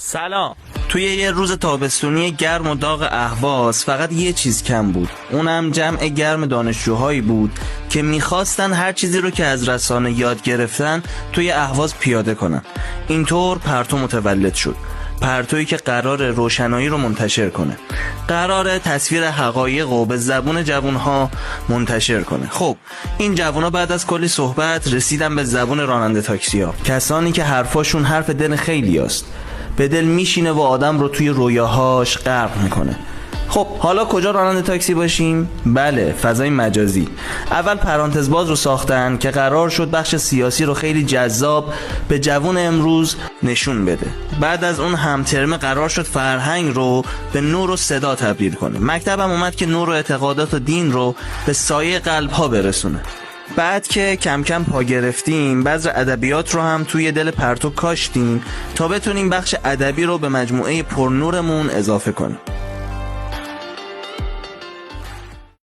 سلام. توی یه روز تابستونی گرم و داغ اهواز فقط یه چیز کم بود، اونم جمع گرم دانشجوهایی بود که میخواستن هر چیزی رو که از رسانه یاد گرفتن توی اهواز پیاده کنن. اینطور پرتو متولد شد، پرتویی که قرار روشنایی رو منتشر کنه، قرار تصویر حقایق رو به زبون جوانها منتشر کنه. خب این جوانها بعد از کلی صحبت رسیدن به زبون راننده تاکسی‌ها، کسانی که حرفاشون حرف دل خیلی است، به دل میشینه و آدم رو توی رویاهاش غرق میکنه. خب حالا کجا راننده تاکسی باشیم؟ بله، فضای مجازی. اول پرانتز باز رو ساختن که قرار شد بخش سیاسی رو خیلی جذاب به جوون امروز نشون بده. بعد از اون همترمه قرار شد فرهنگ رو به نور و صدا تبدیل کنه. مکتبم اومد که نور و اعتقادات و دین رو به سایه قلب ها برسونه. بعد که کم کم پا گرفتیم، بذر ادبیات رو هم توی دل پرتو کاشتیم تا بتونیم بخش ادبی رو به مجموعه پرنورمون اضافه کنیم.